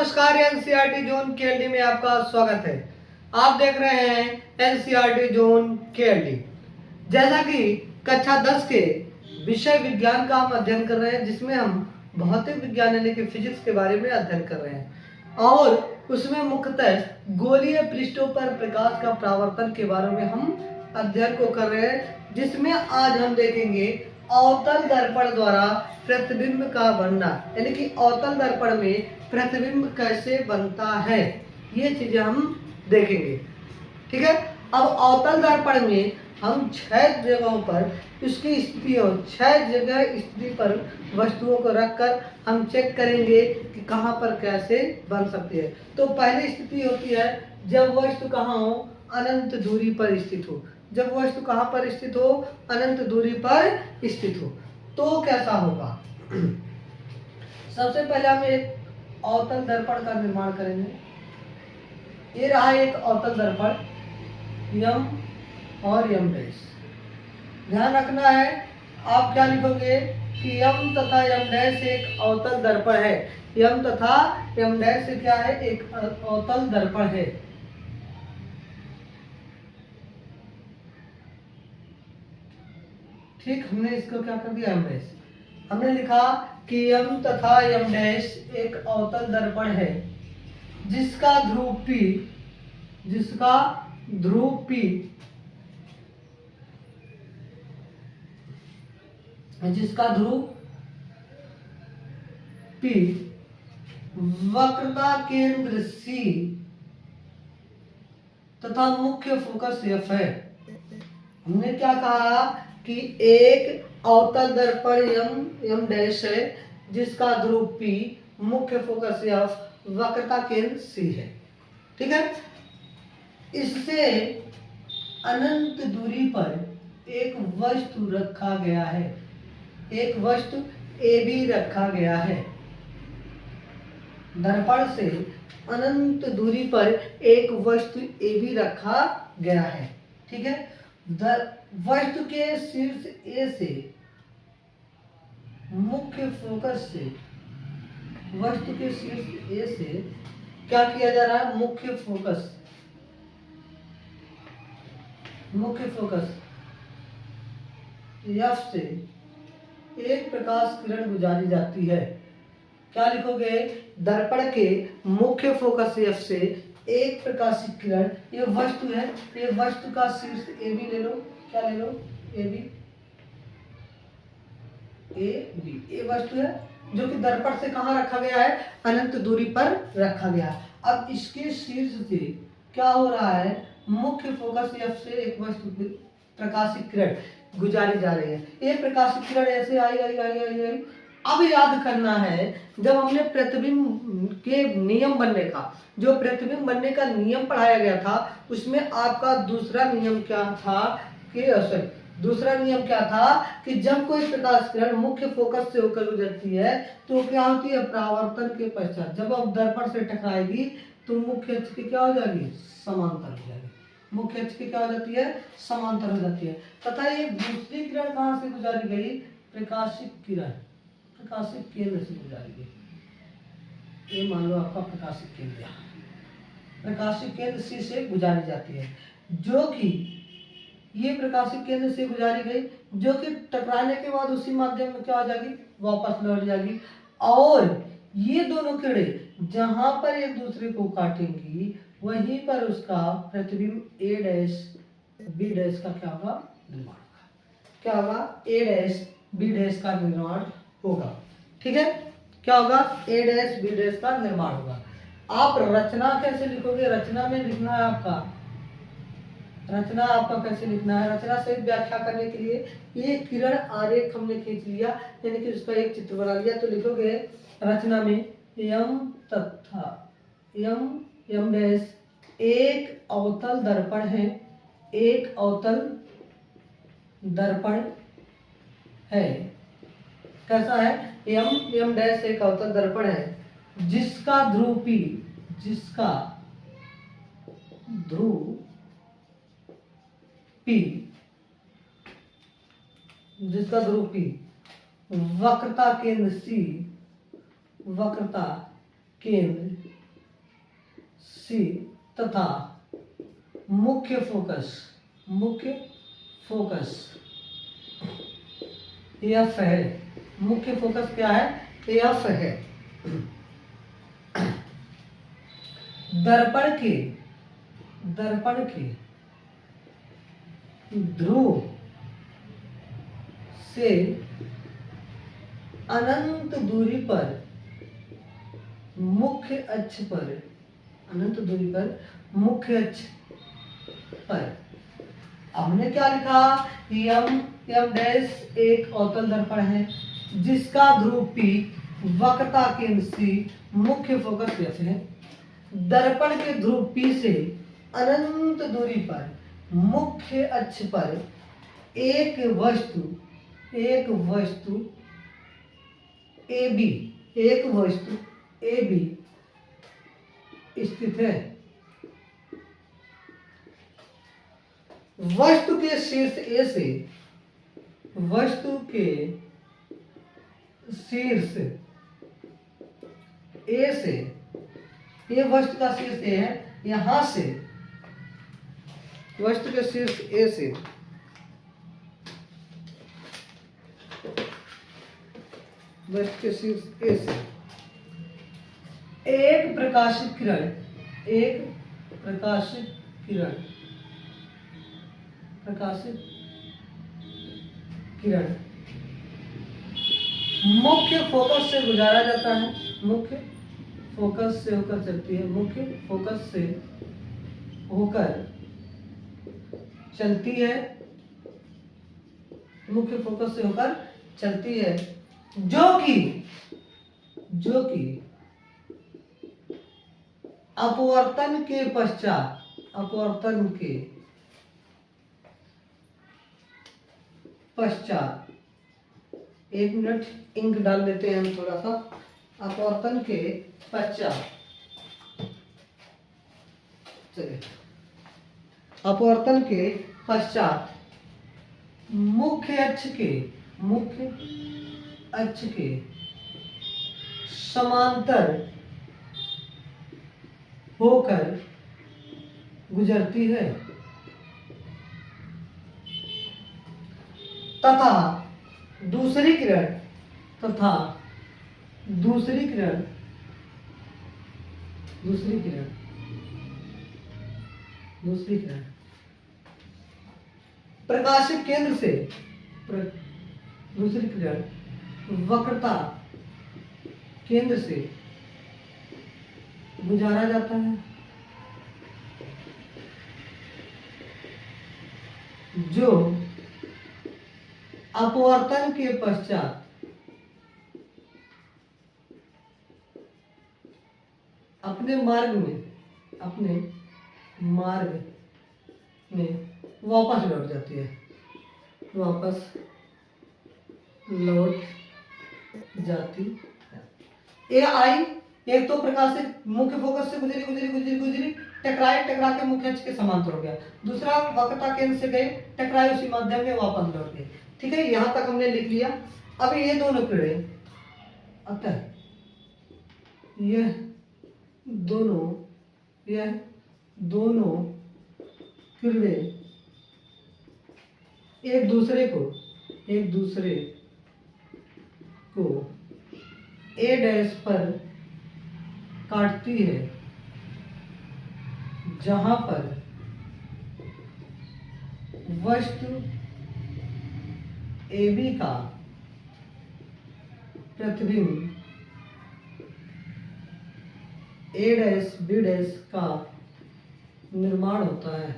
नमस्कार, NCERT zone KLD में आपका स्वागत है। आप देख रहे हैं एनसीईआरटी जोन केएलडी। जैसा कि कक्षा 10 के विषय विज्ञान का हम अध्ययन कर रहे हैं, जिसमें हम भौतिक विज्ञान यानी कि फिजिक्स के बारे में अध्ययन कर रहे हैं और उसमें मुख्यतः गोलीय पृष्ठों पर प्रकाश का परावर्तन के बारे में हम अध्ययन को कर रहे हैं, जिसमें आज हम देखेंगे अवतल दर्पण द्वारा प्रतिबिंब का बनना, यानी कि अवतल दर्पण में प्रतिबिंब कैसे बनता है, ये चीजें हम देखेंगे। ठीक है। अब अवतल दर्पण में हम 6 जगहों पर उसकी स्थितियों 6 जगह स्थिति पर वस्तुओं को रखकर हम चेक करेंगे कि कहाँ पर कैसे बन सकती है। तो पहली स्थिति होती है जब वस्तु कहाँ हो, अनंत दूरी पर स्थित हो। जब वस्तु कहाँ पर स्थित हो, अनंत दूरी पर स्थित हो, तो कैसा होगा। सबसे पहले हम एक अवतल दर्पण का निर्माण करेंगे। ये रहा एक अवतल दर्पण यम और यम डैश। ध्यान रखना है, आप क्या लिखोगे कि यम तथा यम डैश एक अवतल दर्पण है। यम तथा यम डैश से क्या है, एक अवतल दर्पण है। ठीक, हमने इसको क्या कर दिया, यम डैश। हमने लिखा कि यम तथा यम डैश एक अवतल दर्पण है जिसका ध्रुव P वक्रता केंद्र C तथा मुख्य फोकस F है। हमने क्या कहा कि एक अवतल दर्पण यम डैश है जिसका ध्रुव P, मुख्य फोकस F, वक्रता केंद्र C है। ठीक है। इससे अनंत दूरी पर एक वस्तु रखा गया है, एक वस्तु AB रखा गया है। दर्पण से अनंत दूरी पर एक वस्तु AB रखा गया है। ठीक है। वस्तु के शीर्ष A से, मुख्य फोकस से, वस्तु के शीर्ष A से क्या किया जा रहा है, मुख्य फोकस F से एक प्रकाश किरण गुजारी जाती है। क्या लिखोगे, दर्पण के मुख्य फोकस F से एक प्रकाशित किरण, ये वस्तु है, ये वस्तु का शीर्ष AB ले लो। क्या ले लो, AB। ये वस्तु है जो कि दर्पण से कहाँ रखा गया है, अनंत दूरी पर रखा गया है। अब इसके शीर्ष से क्या हो रहा है, मुख्य फोकस F से एक वस्तु की प्रकाशित किरण गुजारी जा रही है। ये प्रकाशित किरण ऐसे आई। अब याद करना है, जब हमने प्रतिबिंब के नियम बनने का, जो प्रतिबिंब बनने का नियम पढ़ाया गया था, उसमें आपका दूसरा नियम क्या था कि जब कोई प्रकाश किरण मुख्य फोकस से होकर गुजरती है तो क्या होती है, परावर्तन के पश्चात जब अब दर्पण से टकराएगी तो मुख्य अक्ष की क्या हो जाएगी, समांतर हो जाएगी। मुख्य अक्ष की क्या हो जाती है, समांतर हो जाती है। तथा ये दूसरी किरण कहाँ से गुजारी गई, प्रकाशित किरण प्रकाशित केंद्र से गुजारी गई। ये मान लो आपका प्रकाशित केंद्र, प्रकाशित केंद्र C से गुजारी जाती है, जो कि ये प्रकाशित केंद्र से गुजारी गई, जो कि टकराने के बाद उसी माध्यम में क्या हो जाएगी, वापस लौट जाएगी। और ये दोनों किरणें जहां पर एक दूसरे को काटेंगी, वहीं पर उसका प्रतिबिंब A डैश B डैश का क्या होगा, निर्माण होगा। क्या होगा, A डैश B डैश का निर्माण होगा। ठीक है। क्या होगा, A डैश B डैश का निर्माण होगा। आप रचना कैसे लिखोगे, रचना में लिखना है आपका कैसे लिखना है, रचना से व्याख्या करने के लिए ये किरण आरेख हमने खींच लिया, यानी कि उसका एक चित्र बना लिया। तो लिखोगे रचना में यम तथा यम डैश एक अवतल दर्पण है, एक अवतल दर्पण है। कैसा है, यम डैश एक अवतल दर्पण है जिसका ध्रुव P वक्रता केंद्र सी तथा मुख्य फोकस एफ है। मुख्य फोकस क्या है? एफ है। दर्पण के ध्रुव से अनंत दूरी पर मुख्य अक्ष पर हमने क्या लिखा? एम डैश एक अवतल दर्पण है जिसका ध्रुव P, वक्रता केंद्र C, मुख्य फोकस F है। दर्पण के ध्रुव P से अनंत दूरी पर मुख्य अक्ष पर एक वस्तु AB स्थित है। वस्तु के शीर्ष A से ये वस्तु का शीर्ष A है, यहां से वस्तु के शीर्ष A से एक प्रकाशित किरण मुख्य फोकस से गुजारा जाता है। मुख्य फोकस से होकर चलती है। मुख्य फोकस से होकर चलती है जो कि अपवर्तन के पश्चात एक मिनट इंक डाल देते हैं हम थोड़ा सा। अपवर्तन के पश्चात मुख्य अक्ष के समांतर होकर गुजरती है तथा दूसरी किरण प्रकाशित केंद्र से दूसरी किरण वक्रता केंद्र से गुजारा जाता है जो अपवर्तन के पश्चात अपने मार्ग में वापस लौट जाती है। ये आई एक तो प्रकाशित मुख्य फोकस से गुजरी टकरा के मुख्य अक्ष के समांतर हो गया। दूसरा वक्रता केंद्र से गए, टकराए उसी माध्यम में वापस लौट गए। ठीक है, यहां तक हमने लिख लिया। अब ये दोनों किरणें, अतः यह दोनों किरणें एक दूसरे को A डैश पर काटती है जहां पर वस्तु AB का प्रतिबिंब A डैश B डैश का निर्माण होता है।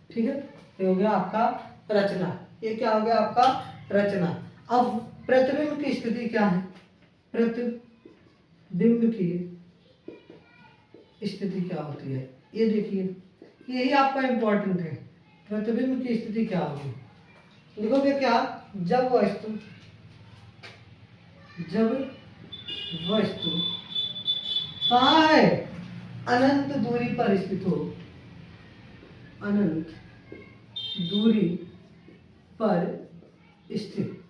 ठीक है, ये हो गया आपका रचना। ये क्या हो गया आपका रचना। अब प्रतिबिंब की स्थिति क्या है? प्रतिबिंब की स्थिति क्या होती है ये देखिए, यही आपका इंपॉर्टेंट है। प्रतिबिंब की स्थिति क्या होगी? लिखोगे क्या? जब वस्तु कहाँ है? अनंत दूरी पर स्थित हो, अनंत दूरी पर स्थित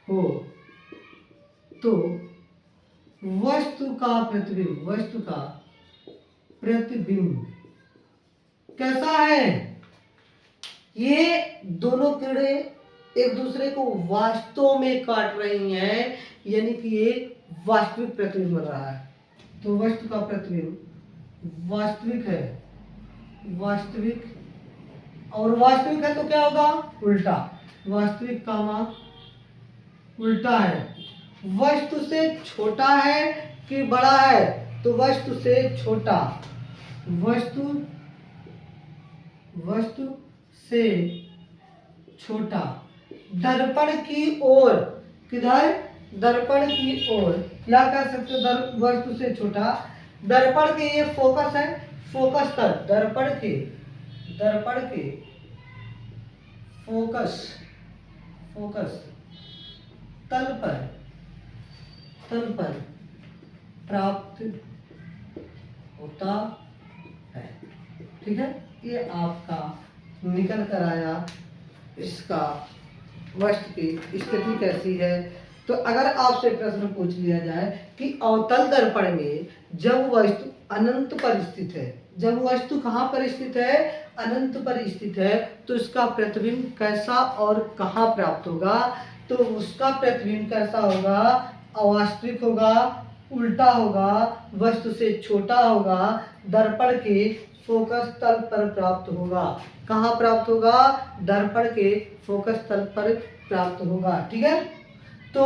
हो तो वस्तु का प्रतिबिंब, वस्तु का प्रतिबिंब कैसा है? ये दोनों किरणें एक दूसरे को वास्तव में काट रही हैं, यानी कि ये वास्तविक प्रतिबिंब बन रहा है। तो वस्तु का प्रतिबिंब वास्तविक है, वास्तविक, और वास्तविक है तो क्या होगा? उल्टा। वास्तविक कामा उल्टा है। वस्तु से छोटा है कि बड़ा है? तो वस्तु से छोटा। वस्तु से छोटा। दर्पण की ओर, किधर? दर्पण की ओर, क्या कह सकते हो? वस्तु से छोटा। दर्पण के ये फोकस है, फोकस तल, दर्पण के फोकस तल पर प्राप्त होता है। ठीक है, ये आपका निकल कर आया। इसका वस्तु की स्थिति कैसी है? तो अगर आपसे प्रश्न पूछ लिया जाए कि अवतल दर्पण में जब वस्तु अनंत पर स्थित है, जब वस्तु कहाँ पर स्थित है? अनंत पर स्थित है, तो इसका प्रतिबिंब कैसा और कहाँ प्राप्त होगा? तो उसका प्रतिबिंब कैसा होगा? अवास्तविक होगा, उल्टा होगा, वस्तु से छोटा होगा, दर्पण के फोकस तल पर प्राप्त होगा। कहाँ प्राप्त होगा? दर्पण के फोकस तल पर प्राप्त होगा। ठीक है, तो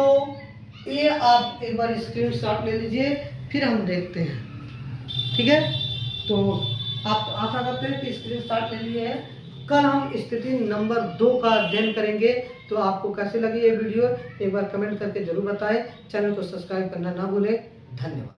ये आप एक बार स्क्रीनशॉट ले लीजिए, फिर हम देखते हैं। ठीक है, तो आप आशा करते हैं कि स्क्रीनशॉट ले लिए हैं। कल हम स्थिति नंबर 2 का अध्ययन करेंगे। तो आपको कैसे लगी ये वीडियो एक बार कमेंट करके जरूर बताएं। चैनल को सब्सक्राइब करना ना भूलें। धन्यवाद।